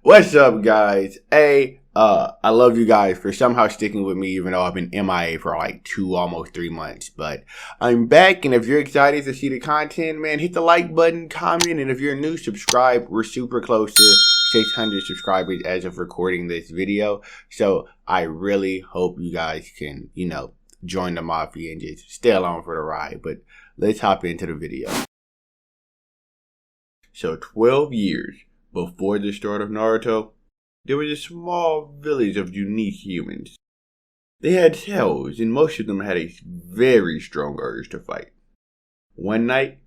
What's up, guys? I love you guys for somehow sticking with me, even though I've been MIA for like almost 3 months. But I'm back, and if you're excited to see the content, man, hit the like button, comment, and if you're new, subscribe. We're super close to 600 subscribers as of recording this video. So I really hope you guys can, join the mafia and just stay along for the ride. But let's hop into the video. So 12 years before the start of Naruto, there was a small village of unique humans. They had tails, and most of them had a very strong urge to fight. One night,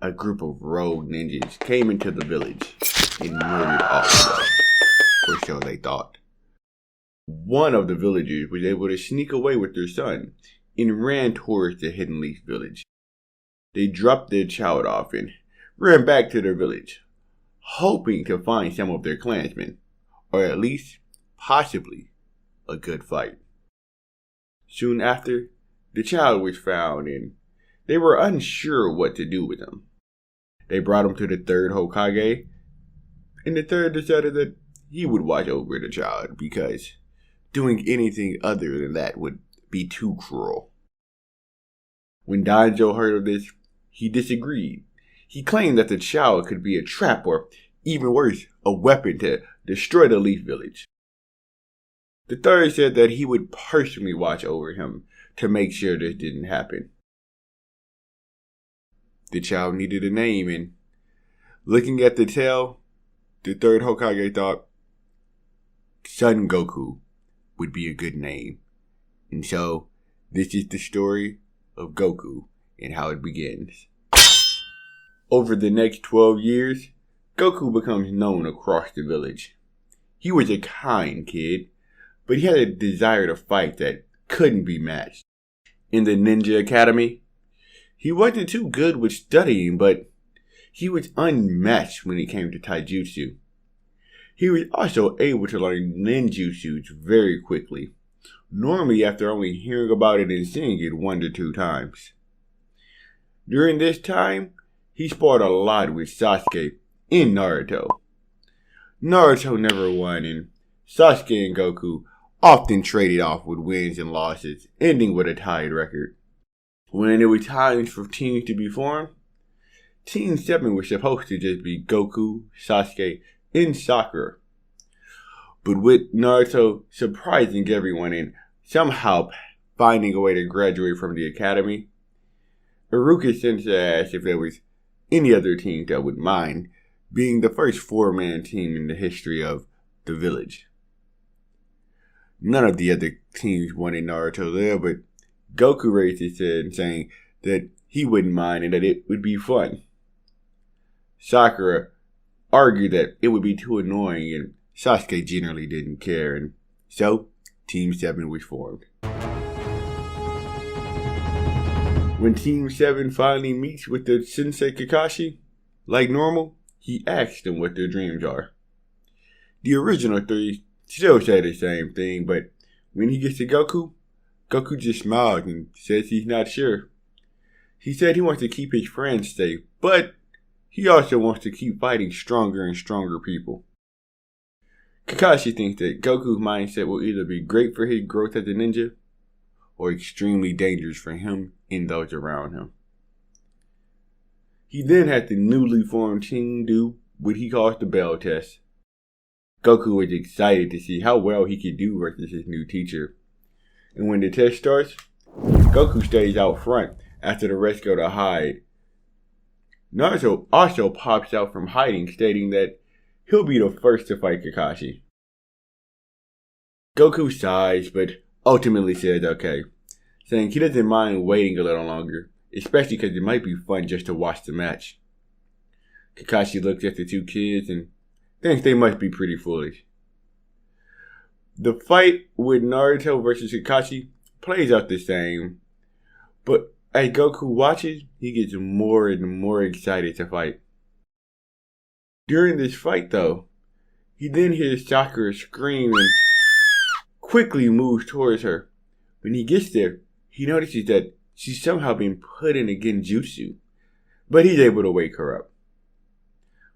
a group of rogue ninjas came into the village and murdered all of them, or so they thought. One of the villagers was able to sneak away with their son and ran towards the Hidden Leaf village. They dropped their child off and ran back to their village, hoping to find some of their clansmen, or at least, possibly, a good fight. Soon after, the child was found and they were unsure what to do with him. They brought him to the third Hokage, and the third decided that he would watch over the child because doing anything other than that would be too cruel. When Danjo heard of this, he disagreed. He claimed that the child could be a trap or, even worse, a weapon to destroy the Leaf Village. The third said that he would personally watch over him to make sure this didn't happen. The child needed a name, and looking at the tail, the third Hokage thought Son Goku would be a good name. And so, this is the story of Goku and how it begins. Over the next 12 years, Goku becomes known across the village. He was a kind kid, but he had a desire to fight that couldn't be matched. In the Ninja Academy, he wasn't too good with studying, but he was unmatched when it came to taijutsu. He was also able to learn ninjutsu very quickly, normally after only hearing about it and seeing it 1 to 2 times. During this time, he sparred a lot with Sasuke in Naruto. Naruto never won, and Sasuke and Goku often traded off with wins and losses, ending with a tied record. When it was time for teams to be formed, Team 7 was supposed to just be Goku, Sasuke, and Sakura. But with Naruto surprising everyone and somehow finding a way to graduate from the academy, Iruka Sensei asked if there was any other team that would mind being the first 4-man team in the history of the village. None of the other teams wanted Naruto there, but Goku raised his head, saying that he wouldn't mind and that it would be fun. Sakura argued that it would be too annoying, and Sasuke generally didn't care, and so Team 7 was formed. When Team 7 finally meets with the Sensei Kakashi, like normal, he asks them what their dreams are. The original 3 still say the same thing, but when he gets to Goku, Goku just smiles and says he's not sure. He said he wants to keep his friends safe, but he also wants to keep fighting stronger and stronger people. Kakashi thinks that Goku's mindset will either be great for his growth as a ninja, or extremely dangerous for him and those around him. He then had the newly formed team do what he calls the bell test. Goku was excited to see how well he could do versus his new teacher. And when the test starts, Goku stays out front after the rest go to hide. Naruto also pops out from hiding, stating that he'll be the first to fight Kakashi. Goku sighs, but ultimately says okay, saying he doesn't mind waiting a little longer, especially because it might be fun just to watch the match. Kakashi looks at the 2 kids and thinks they must be pretty foolish. The fight with Naruto versus Kakashi plays out the same, but as Goku watches, he gets more and more excited to fight. During this fight though, he then hears Sakura scream and quickly moves towards her. When he gets there, he notices that she's somehow been put in a genjutsu, but he's able to wake her up.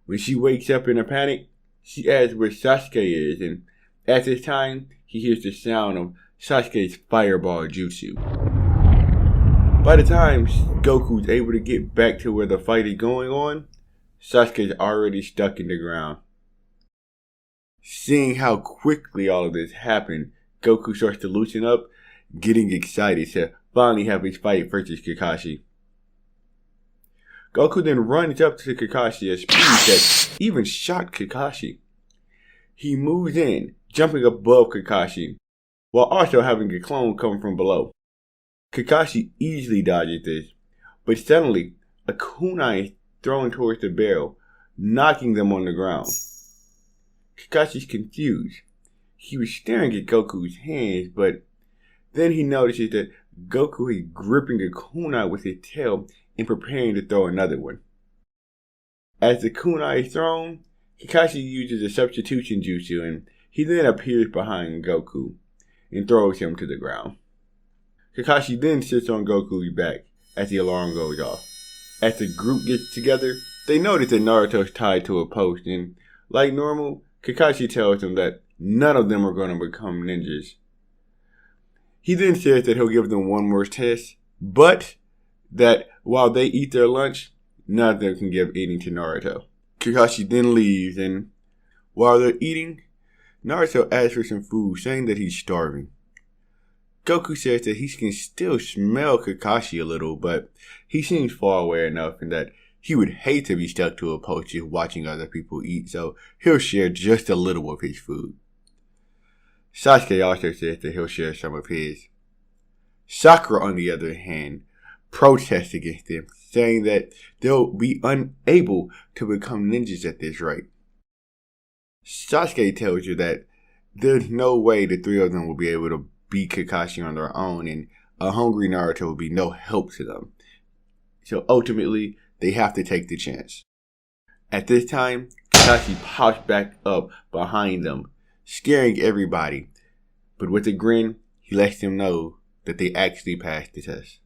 When she wakes up in a panic, She asks where Sasuke is, and at this time, he hears the sound of Sasuke's fireball jutsu. By the time Goku's able to get back to where the fight is going on, Sasuke's already stuck in the ground. Seeing how quickly all of this happened, Goku starts to loosen up, getting excited to finally have his fight versus Kakashi. Goku then runs up to Kakashi at speed that even shocked Kakashi. He moves in, jumping above Kakashi, while also having a clone come from below. Kakashi easily dodges this, but suddenly a kunai is thrown towards the barrel, knocking them on the ground. Kakashi's confused. He was staring at Goku's hands, but then he notices that Goku is gripping a kunai with his tail and preparing to throw another one. As the kunai is thrown, Kakashi uses a substitution jutsu and he then appears behind Goku and throws him to the ground. Kakashi then sits on Goku's back as the alarm goes off. As the group gets together, they notice that Naruto is tied to a post and, like normal, Kakashi tells them that none of them are going to become ninjas. He then says that he'll give them one more test, but that while they eat their lunch, none of them can give eating to Naruto. Kakashi then leaves, and while they're eating, Naruto asks for some food, saying that he's starving. Goku says that he can still smell Kakashi a little, but he seems far away enough and that he would hate to be stuck to a post just watching other people eat, so he'll share just a little of his food. Sasuke also says that he'll share some of his. Sakura, on the other hand, protests against them, saying that they'll be unable to become ninjas at this rate. Sasuke tells you that there's no way the three of them will be able to beat Kakashi on their own, and a hungry Naruto will be no help to them. So ultimately, they have to take the chance. At this time, Kakashi pops back up behind them, scaring everybody. But with a grin, he lets them know that they actually passed the test.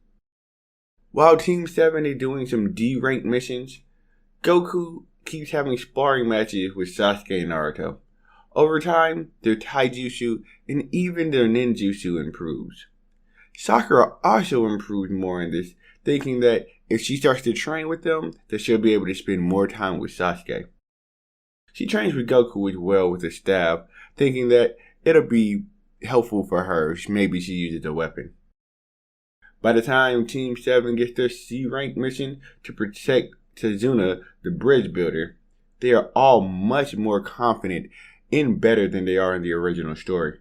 While Team 7 is doing some D-rank missions, Goku keeps having sparring matches with Sasuke and Naruto. Over time, their taijutsu and even their ninjutsu improves. Sakura also improves more in this, thinking that if she starts to train with them, that she'll be able to spend more time with Sasuke. She trains with Goku as well with the staff, thinking that it'll be helpful for her if maybe she uses a weapon. By the time Team 7 gets their C-rank mission to protect Tazuna, the bridge builder, they are all much more confident and better than they are in the original story.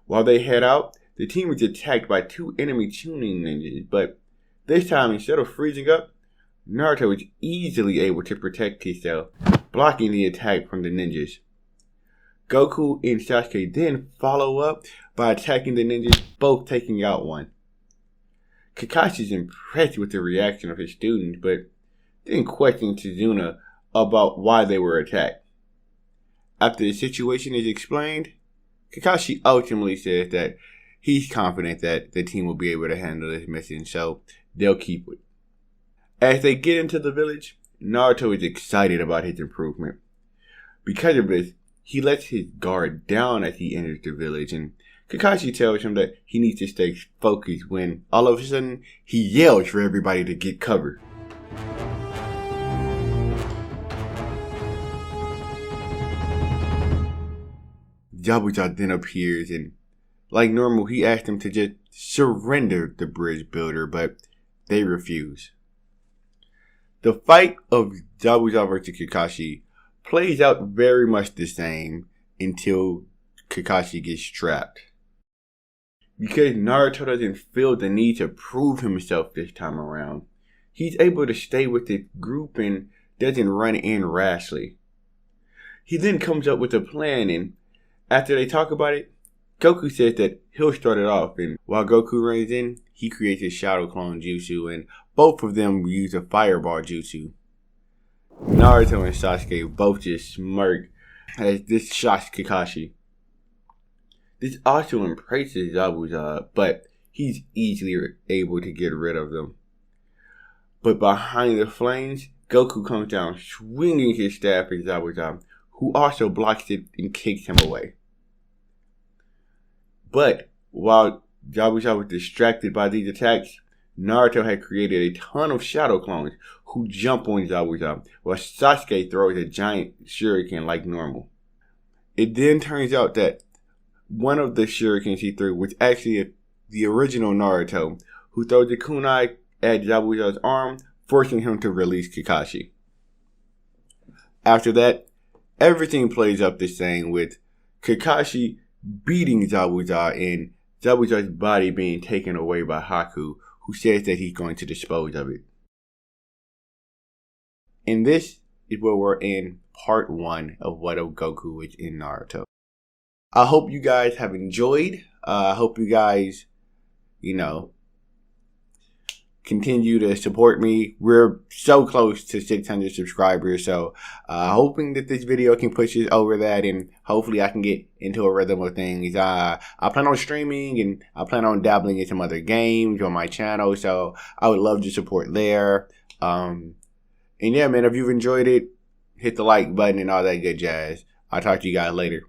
While they head out, the team is attacked by two enemy tuning ninjas, but this time, instead of freezing up, Naruto is easily able to protect himself, blocking the attack from the ninjas. Goku and Sasuke then follow up by attacking the ninjas, both taking out one. Kakashi is impressed with the reaction of his students, but then questions Tazuna about why they were attacked. After the situation is explained, Kakashi ultimately says that he's confident that the team will be able to handle this mission, so they'll keep it. As they get into the village, Naruto is excited about his improvement. Because of this, he lets his guard down as he enters the village, and Kakashi tells him that he needs to stay focused when, all of a sudden, he yells for everybody to get cover. Zabuza then appears, and like normal, he asks them to just surrender the bridge builder, but they refuse. The fight of Zabuza versus Kakashi plays out very much the same until Kakashi gets trapped. Because Naruto doesn't feel the need to prove himself this time around, he's able to stay with the group and doesn't run in rashly. He then comes up with a plan, and after they talk about it, Goku says that he'll start it off, and while Goku runs in, he creates his Shadow Clone Jutsu, and both of them use a Fireball Jutsu. Naruto and Sasuke both just smirk as this shocks Kakashi. This also impresses Zabuza, but he's easily able to get rid of them. But behind the flames, Goku comes down swinging his staff at Zabuza, who also blocks it and kicks him away. But while Zabuza was distracted by these attacks, Naruto had created a ton of shadow clones who jump on Zabuza, while Sasuke throws a giant shuriken like normal. It then turns out that one of the shurikens he threw was actually the original Naruto, who throws a kunai at Zabuza's arm, forcing him to release Kakashi. After that, everything plays up the same, with Kakashi beating Zabuza and Zabuza's body being taken away by Haku, who says that he's going to dispose of it. And this is where we're in part 1 of What If Goku is in Naruto. I hope you guys have enjoyed. I hope you guys, continue to support me. We're so close to 600 subscribers, so hoping that this video can push us over that, and hopefully I can get into a rhythm of things. I plan on streaming, and I plan on dabbling in some other games on my channel, so I would love your support there. And yeah, man, if you've enjoyed it, hit the like button and all that good jazz. I'll talk to you guys later.